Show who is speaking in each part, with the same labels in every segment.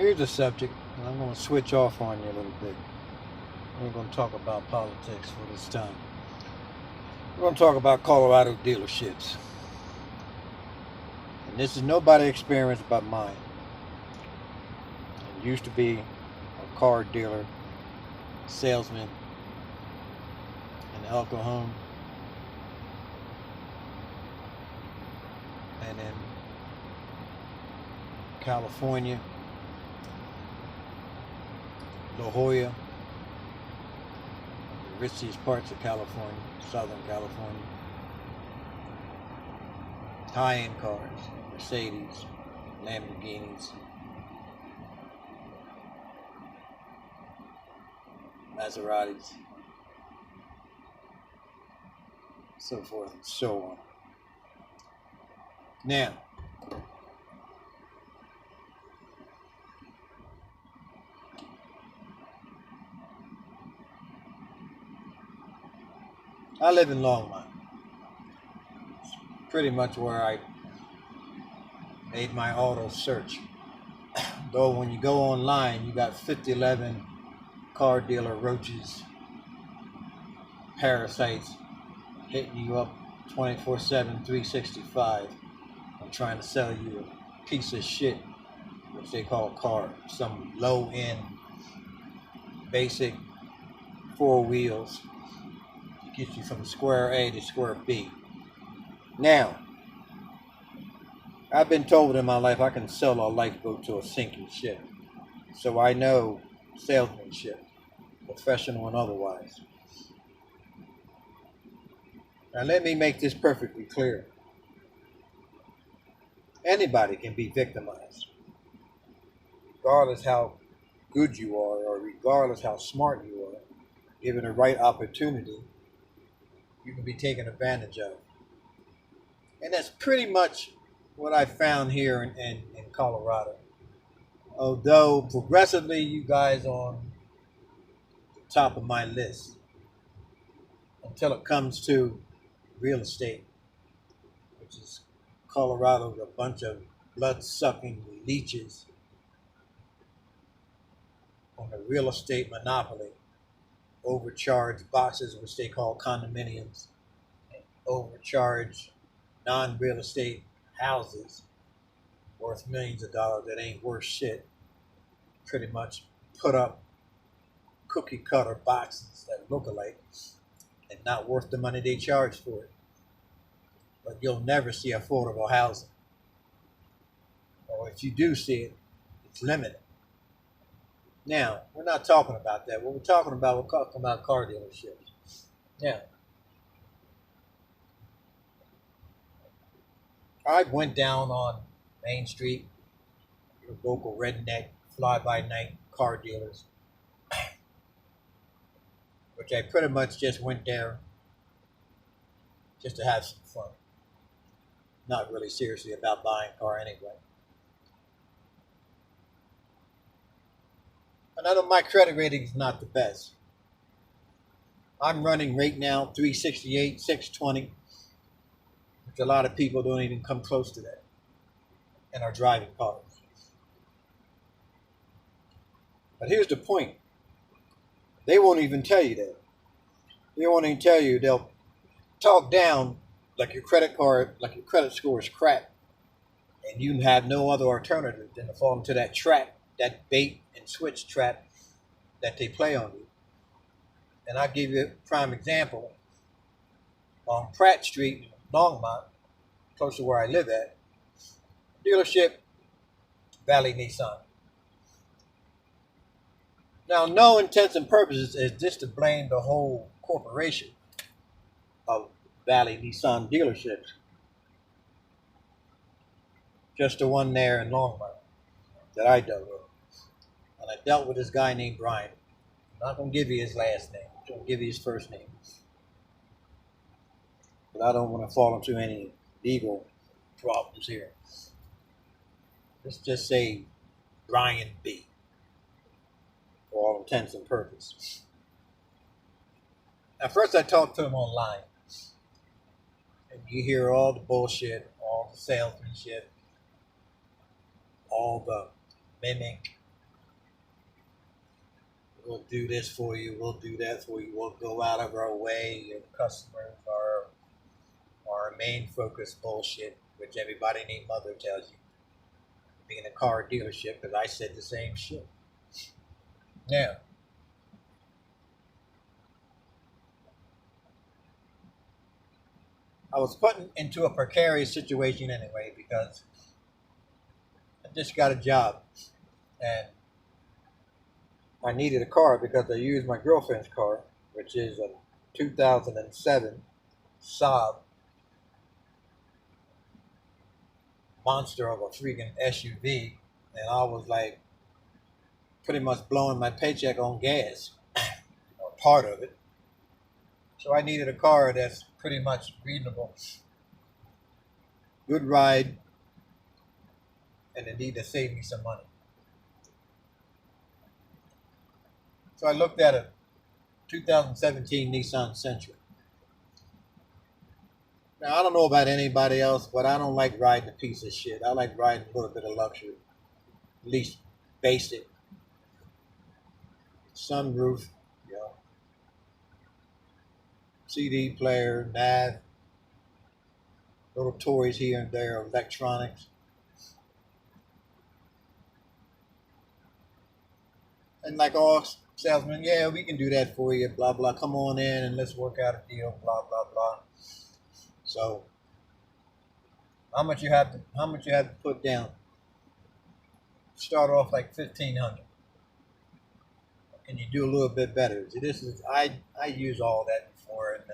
Speaker 1: Here's a subject, and I'm going to switch off on you a little bit. We're going to talk about politics for this time. We're going to talk about Colorado dealerships. And this is nobody's experience but mine. I used to be a car dealer, salesman in El Cajon, and in California, La Jolla, the richest parts of California, Southern California. High-end cars, Mercedes, Lamborghinis, Maseratis, so forth and so on. Now, I live in Longmont. It's pretty much where I made my auto search. Though when you go online, you got 5011 car dealer roaches, parasites hitting you up 24/7, 365. I'm trying to sell you a piece of shit, which they call car, some low end, basic 4 wheels to get you from square A to square B. Now, I've been told in my life I can sell a lifeboat to a sinking ship. So I know salesmanship, professional and otherwise. Now let me make this perfectly clear. Anybody can be victimized, regardless how good you are or regardless how smart you are. Given the right opportunity, you can be taken advantage of. And that's pretty much what I found here in Colorado. Although progressively you guys on the top of my list until it comes to real estate, which is Colorado's a bunch of blood-sucking leeches on the real estate monopoly, overcharged boxes, which they call condominiums, and overcharged non-real estate houses worth millions of dollars that ain't worth shit. Pretty much put up cookie cutter boxes that look alike and not worth the money they charge for it. But you'll never see affordable housing. Or if you do see it, it's limited. Now, we're not talking about that. What we're talking about car dealerships. Now, I went down on Main Street, your local redneck, fly-by-night car dealers, which I pretty much just went there just to have some fun. Not really seriously about buying a car anyway. And I know my credit rating is not the best. I'm running right now 368, 620, which a lot of people don't even come close to that and are driving cars. But here's the point. They won't even tell you that. They won't even tell you. They'll talk down like your credit score is crap, and you have no other alternative than to fall into that trap, that bait and switch trap that they play on you. And I'll give you a prime example. On Pratt Street in Longmont, close to where I live at, dealership, Valley Nissan. Now, no intents and purposes is this to blame the whole corporation of Valley Nissan dealerships. Just the one there in Longmont that I dealt with. And I dealt with this guy named Brian. I'm not going to give you his last name. I'm going to give you his first name. But I don't want to fall into any legal problems here. Let's just say Brian B. For all intents and purposes. At first I talked to him online. And you hear all the bullshit, all the salesmanship, all the mimic, we'll do this for you, we'll do that for you, we'll go out of our way. Your customers are our main focus bullshit, which everybody named Mother tells you. Being a car dealership, because I said the same shit. Now, I was put into a precarious situation anyway because I just got a job and I needed a car because I used my girlfriend's car, which is a 2007 Saab monster of a freaking SUV, and I was like pretty much blowing my paycheck on gas, or part of it. So I needed a car that's pretty much reasonable, good ride, and it needed to save me some money. So I looked at a 2017 Nissan Sentra. Now I don't know about anybody else, but I don't like riding a piece of shit. I like riding a little bit of luxury, at least basic. Sunroof, you know, CD player, nav, little toys here and there, electronics. And like all salesmen, yeah, we can do that for you, blah, blah. Come on in and let's work out a deal, blah, blah, blah. So how much you have to put down? Start off like 1,500. Can you do a little bit better? See, this is I use all that before, and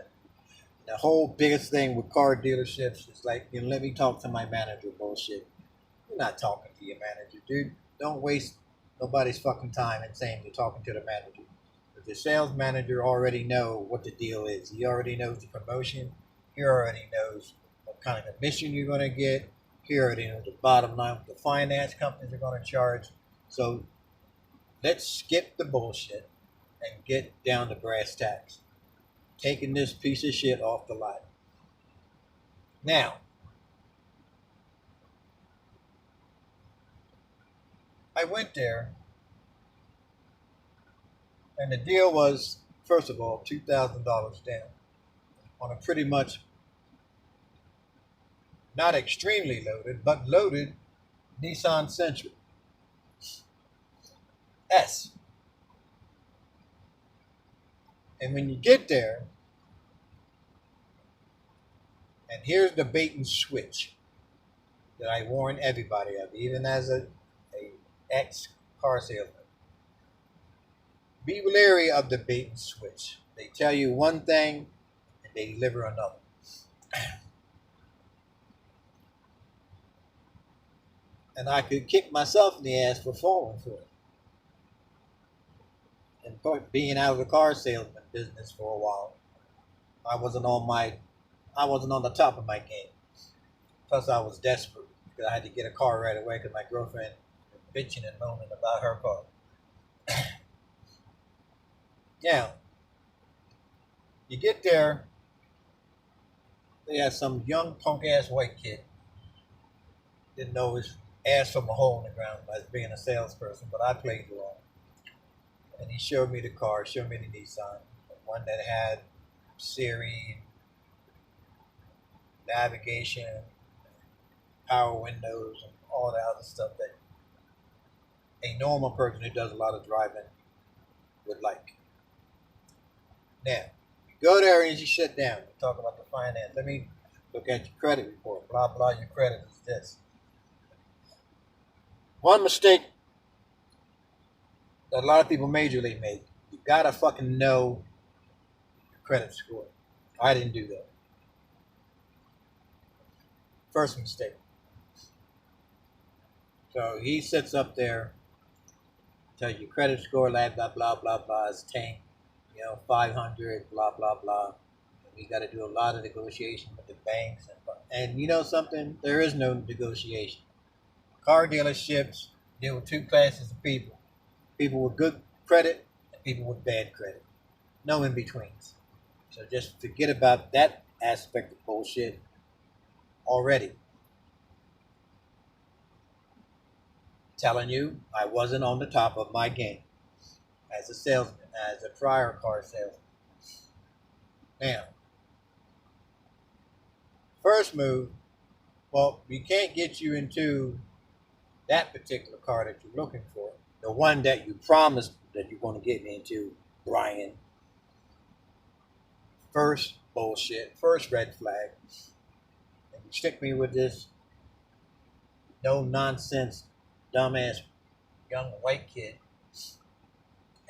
Speaker 1: the whole biggest thing with car dealerships is like, you know, let me talk to my manager bullshit. You're not talking to your manager, dude. Don't waste nobody's fucking time and saying you're talking to the manager. But the sales manager already know what the deal is. He already knows the promotion. He already knows what kind of commission you're going to get. He already knows the bottom line what the finance companies are going to charge. So let's skip the bullshit and get down to brass tacks. Taking this piece of shit off the lot. Now, I went there, and the deal was, first of all, $2,000 down on a pretty much not extremely loaded, but loaded Nissan Sentra S. And when you get there, and here's the bait and switch that I warn everybody of, even as a ex car salesman. Be wary of the bait and switch. They tell you one thing and they deliver another. And I could kick myself in the ass for falling for it. And being out of the car salesman business for a while, I wasn't on the top of my game. Plus, I was desperate because I had to get a car right away because my girlfriend was bitching and moaning about her car. Now, you get there, they had some young punk ass white kid. Didn't know his ass from a hole in the ground as being a salesperson, but I played along. And he showed me the car, showed me the Nissan, one that had Siri, navigation, power windows, and all the other stuff that a normal person who does a lot of driving would like. Now, you go there and you sit down. You talk about the finance. Let me look at your credit report. Blah, blah, your credit is this. One mistake that a lot of people majorly make, you gotta fucking know your credit score. I didn't do that. First mistake. So he sits up there, tells you credit score, blah, blah, blah, blah, blah, is 10, 500, blah, blah, blah. We got to do a lot of negotiation with the banks. And you know something? There is no negotiation. Car dealerships deal with two classes of people. People with good credit and people with bad credit. No in-betweens. So just forget about that aspect of bullshit already. Telling you, I wasn't on the top of my game. as a salesman, as a prior car salesman. Now, first move, well, we can't get you into that particular car that you're looking for. The one that you promised that you're going to get into, Brian. First bullshit, first red flag. And you stick me with this no nonsense, dumbass young white kid,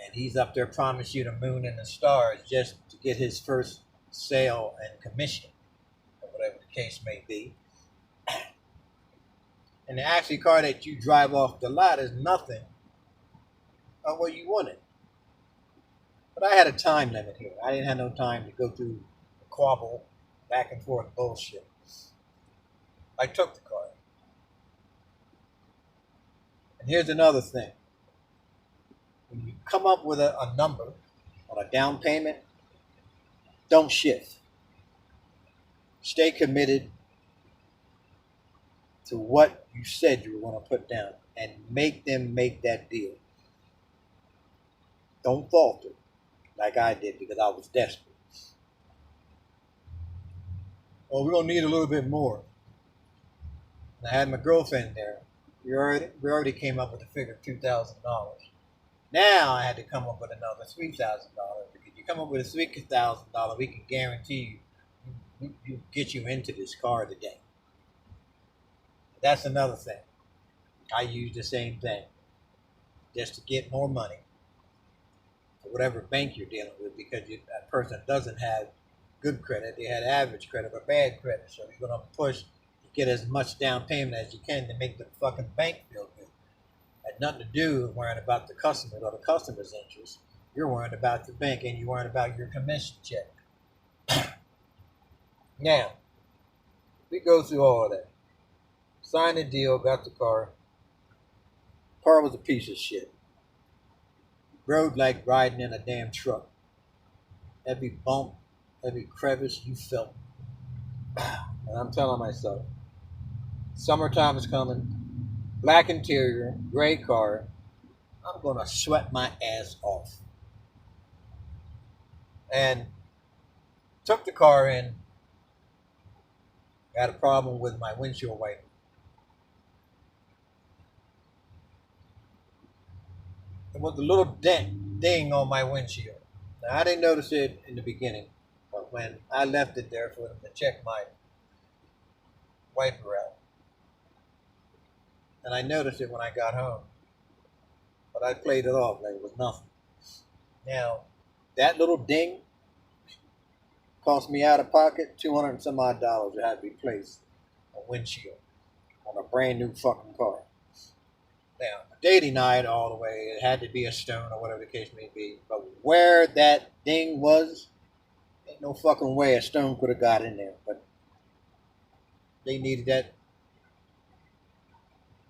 Speaker 1: and he's up there promising you the moon and the stars just to get his first sale and commission, or whatever the case may be. And the actual car that you drive off the lot is nothing of what you wanted. But I had a time limit here. I didn't have no time to go through the quabble, back and forth bullshit. I took the car. And here's another thing. When you come up with a number on a down payment, don't shift. Stay committed to what you said you were going to put down and make them make that deal. Don't falter like I did because I was desperate. Well, we're going to need a little bit more. And I had my girlfriend there. We already came up with a figure of $2,000. Now I had to come up with another $3,000 because you come up with a $3,000, we can guarantee you get you into this car today. That's another thing. I use the same thing just to get more money for whatever bank you're dealing with because that person doesn't have good credit. They had average credit or bad credit. So you're going to push to get as much down payment as you can to make the fucking bank feel good. Had nothing to do with worrying about the customer or the customer's interest. You're worrying about the bank and you're worrying about your commission check. Now, we go through all of that. Signed the deal, got the car. Car was a piece of shit. Rode like riding in a damn truck. Every bump, every crevice you felt. And I'm telling myself, summertime is coming. Black interior, gray car. I'm going to sweat my ass off. And took the car in. Got a problem with my windshield wiper. It was a little ding on my windshield. Now, I didn't notice it in the beginning, but when I left it there for them to check my wiper out, and I noticed it when I got home, but I played it off like it was nothing. Now, that little ding cost me out of pocket $200 and some odd to have replaced a windshield on a brand new fucking car. Now, they denied all the way. It had to be a stone or whatever the case may be. But where that ding was, ain't no fucking way a stone could have got in there. But they needed that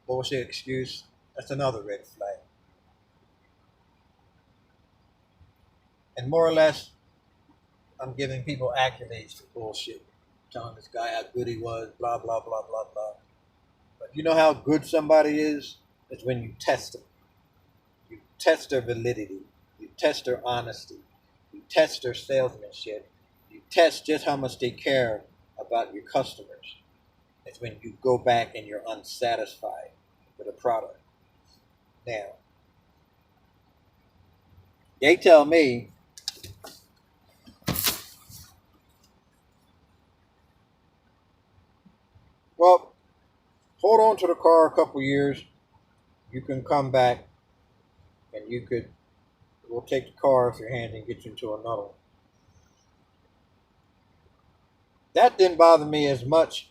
Speaker 1: bullshit excuse. That's another red flag. And more or less, I'm giving people accolades for bullshit. Telling this guy how good he was, blah, blah, blah, blah, blah. But you know how good somebody is? It's when you test them. You test their validity. You test their honesty. You test their salesmanship. You test just how much they care about your customers. It's when you go back and you're unsatisfied with a product. Now, they tell me well, hold on to the car a couple years. You can come back and we'll take the car off your hands and get you into another one. That didn't bother me as much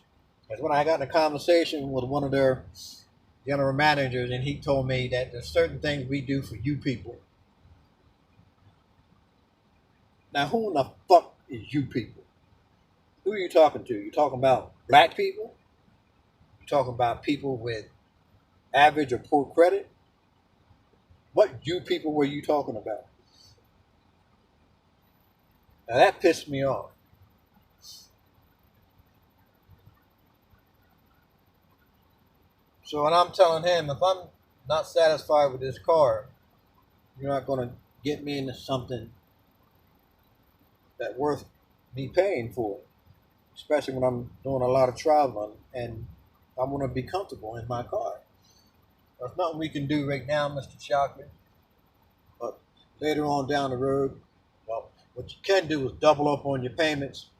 Speaker 1: as when I got in a conversation with one of their general managers and he told me that there's certain things we do for you people. Now, who in the fuck is you people? Who are you talking to? You talking about black people? You talking about people with average or poor credit? What you people were you talking about? Now that pissed me off. So when I'm telling him, if I'm not satisfied with this car, you're not going to get me into something that's worth me paying for, especially when I'm doing a lot of traveling and I want to be comfortable in my car. There's nothing we can do right now, Mr. Shockley, but later on down the road, well, what you can do is double up on your payments.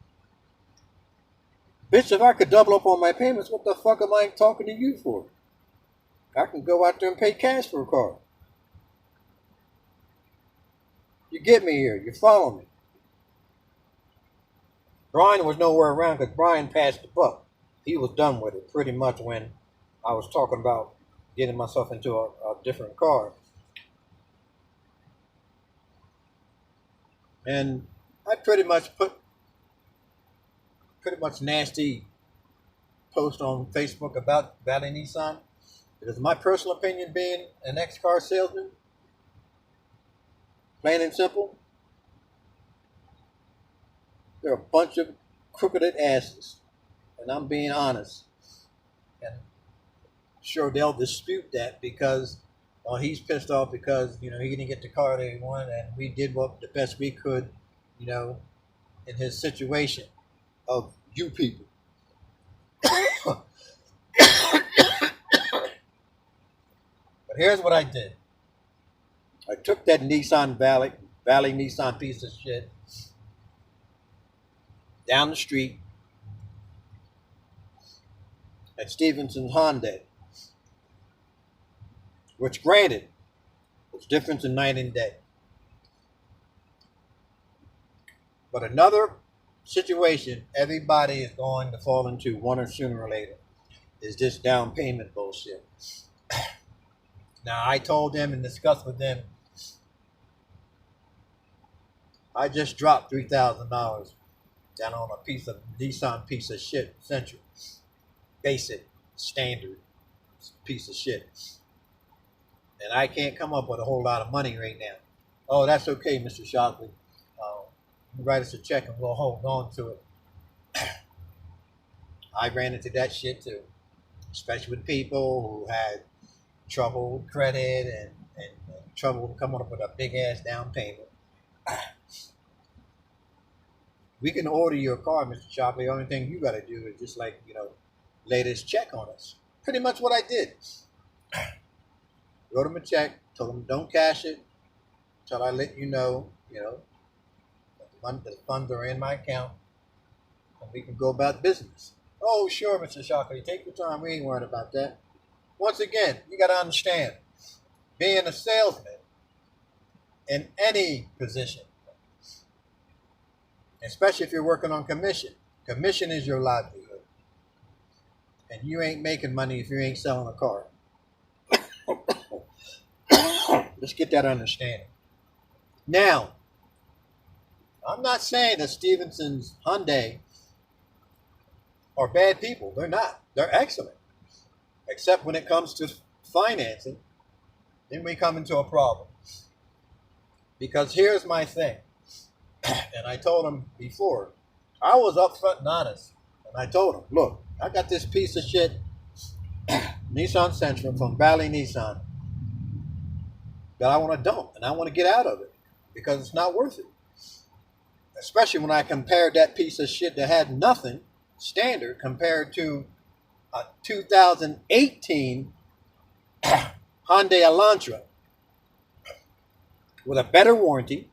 Speaker 1: Bitch, if I could double up on my payments, what the fuck am I talking to you for? I can go out there and pay cash for a car. You get me here. You follow me. Brian was nowhere around because Brian passed the buck. He was done with it pretty much when I was talking about getting myself into a different car. And I pretty much put nasty post on Facebook about Valley Nissan. Because my personal opinion, being an ex-car salesman, plain and simple, they're a bunch of crooked asses. And I'm being honest. And sure, they'll dispute that because he's pissed off because, he didn't get the car that he wanted, and we did what the best we could, in his situation of you people. But here's what I did. I took that Valley Nissan piece of shit down the street at Stevenson's Hyundai, which granted was different in night and day. But another situation everybody is going to fall into sooner or later is this down payment bullshit. Now, I told them and discussed with them, I just dropped $3,000 down on a Nissan piece of shit, Central. Basic, standard piece of shit. And I can't come up with a whole lot of money right now. Oh, that's okay, Mr. Shockley. You write us a check and we'll hold on to it. I ran into that shit too, especially with people who had trouble with credit and trouble coming up with a big ass down payment. We can order your car, Mr. Shockley. The only thing you got to do is just lay this check on us. Pretty much what I did. Wrote them a check, told them don't cash it until I let you know, that the funds are in my account and we can go about business. Oh, sure, Mr. Shockley, take your time. We ain't worried about that. Once again, you got to understand, being a salesman in any position, especially if you're working on commission is your livelihood. And you ain't making money if you ain't selling a car. Let's get that understanding. Now, I'm not saying that Stevenson's Hyundai are bad people. They're not. They're excellent. Except when it comes to financing, then we come into a problem. Because here's my thing. And I told him before, I was upfront and honest. And I told him, look, I got this piece of shit, Nissan Sentra from Valley Nissan, that I want to dump. And I want to get out of it because it's not worth it. Especially when I compared that piece of shit that had nothing standard compared to a 2018 Hyundai Elantra with a better warranty,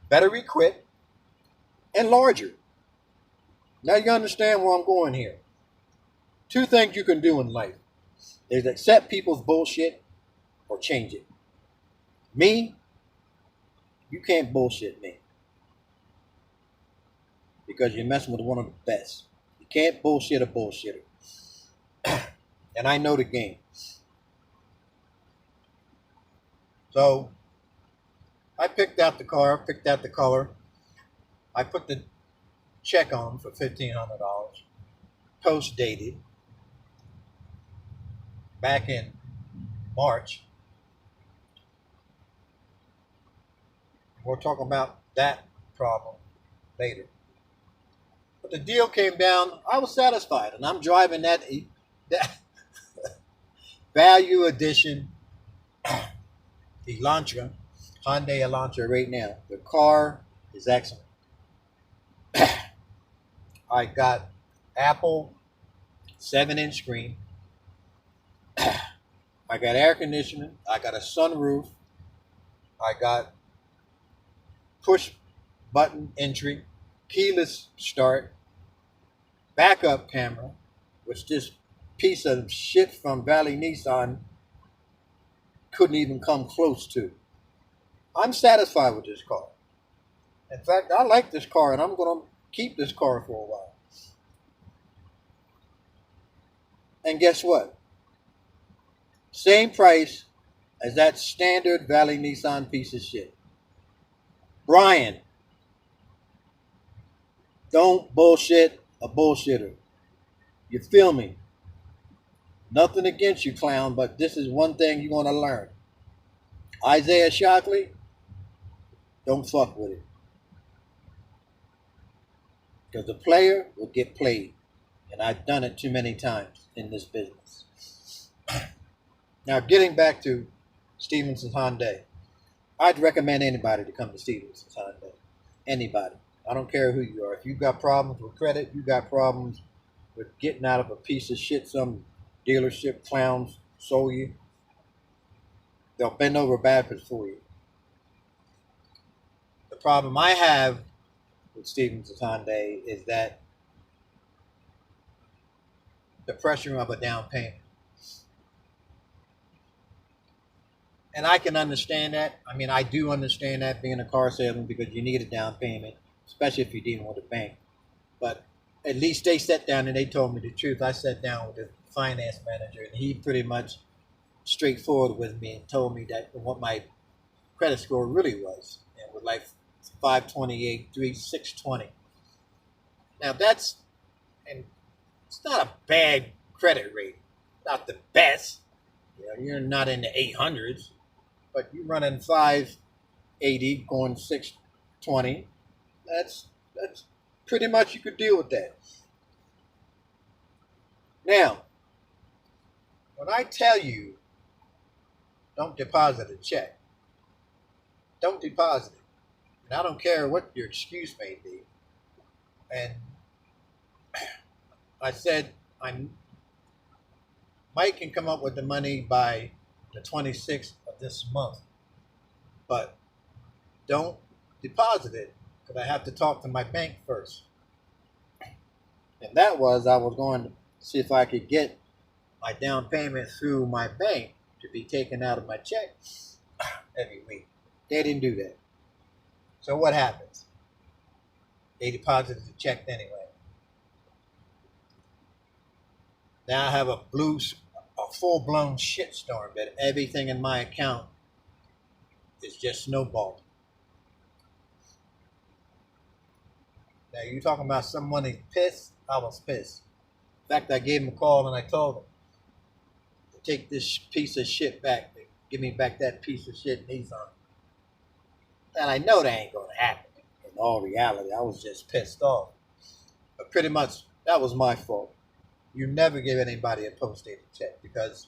Speaker 1: better equipped, and larger. Now you understand where I'm going here. Two things you can do in life is accept people's bullshit or change it. Me, you can't bullshit me. Because you're messing with one of the best. You can't bullshit a bullshitter. And I know the game. So, I picked out the car, picked out the color. I put the check on for $1,500. Post-dated. Back in March. We'll talk about that problem later. But the deal came down. I was satisfied, and I'm driving that value edition Elantra Hyundai Elantra right now. The car is excellent. I got Apple 7-inch screen. I got air conditioning. I got a sunroof. I got push button entry, keyless start, backup camera, which this piece of shit from Valley Nissan couldn't even come close to. I'm satisfied with this car. In fact, I like this car and I'm going to keep this car for a while. And guess what? Same price as that standard Valley Nissan piece of shit. Brian, don't bullshit a bullshitter. You feel me? Nothing against you, clown, but this is one thing you're going to learn. Isaiah Shockley, don't fuck with it. Because the player will get played. And I've done it too many times in this business. Now, getting back to Stevenson's Hyundai. I'd recommend anybody to come to Stevenson's Hyundai. Anybody. I don't care who you are. If you got problems with credit, you got problems with getting out of a piece of shit some dealership clowns sold you, they'll bend over backwards for you. The problem I have with Stevenson's Hyundai is that the pressure of a down payment. And I can understand that. I mean, I do understand that being a car salesman because you need a down payment, especially if you're dealing with a bank. But at least they sat down and they told me the truth. I sat down with the finance manager and he pretty much straightforward with me and told me that what my credit score really was. And with like 528, 620. Now that's, and it's not a bad credit rate. Not the best. You know, you're not in the 800s, but you're running 580 going 620. That's pretty much, you could deal with that. Now, when I tell you don't deposit a check, don't deposit it. And I don't care what your excuse may be. And I said, Mike can come up with the money by the 26th of this month, but don't deposit it because I have to talk to my bank first. And that was, I was going to see if I could get my down payment through my bank to be taken out of my check every week. They didn't do that. So what happens? They deposited the check anyway. Now I have a full-blown shitstorm that everything in my account is just snowballing. Now you talking about someone is pissed? I was pissed. In fact, I gave him a call and I told him to take this piece of shit back. Give me back that piece of shit Nissan. And I know that ain't going to happen. In all reality, I was just pissed off. But pretty much, that was my fault. You never give anybody a post-dated check because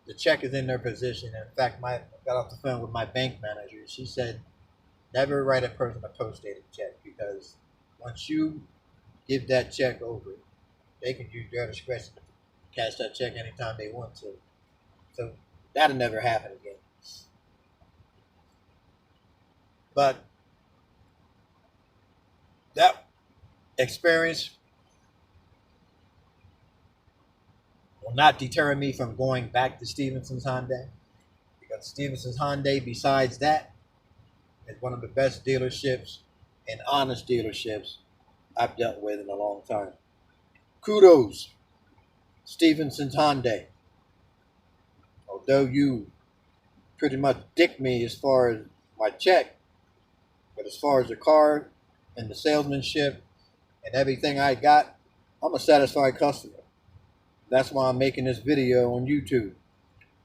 Speaker 1: the check is in their position. And in fact, I got off the phone with my bank manager. She said, never write a person a post-dated check because once you give that check over, they can use their discretion to cash that check anytime they want to. So that'll never happen again. But that experience will not deter me from going back to Stevenson's Hyundai, because Stevenson's Hyundai, besides that, is one of the best dealerships and honest dealerships I've dealt with in a long time. Kudos, Stevenson's Hyundai. Although you pretty much dick me as far as my check, but as far as the car and the salesmanship and everything I got, I'm a satisfied customer. That's why I'm making this video on YouTube.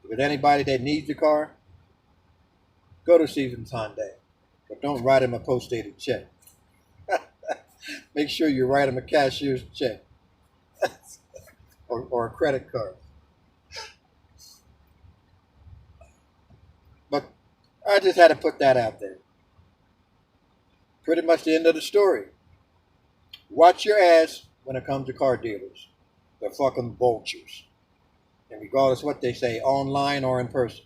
Speaker 1: If anybody that needs a car, go to Stevenson's Hyundai. But don't write him a post-dated check. Make sure you write him a cashier's check. or a credit card. But I just had to put that out there. Pretty much the end of the story. Watch your ass when it comes to car dealers. They're fucking vultures. And regardless what they say, online or in person.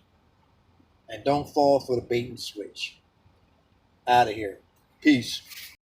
Speaker 1: And don't fall for the bait and switch. Out of here. Peace.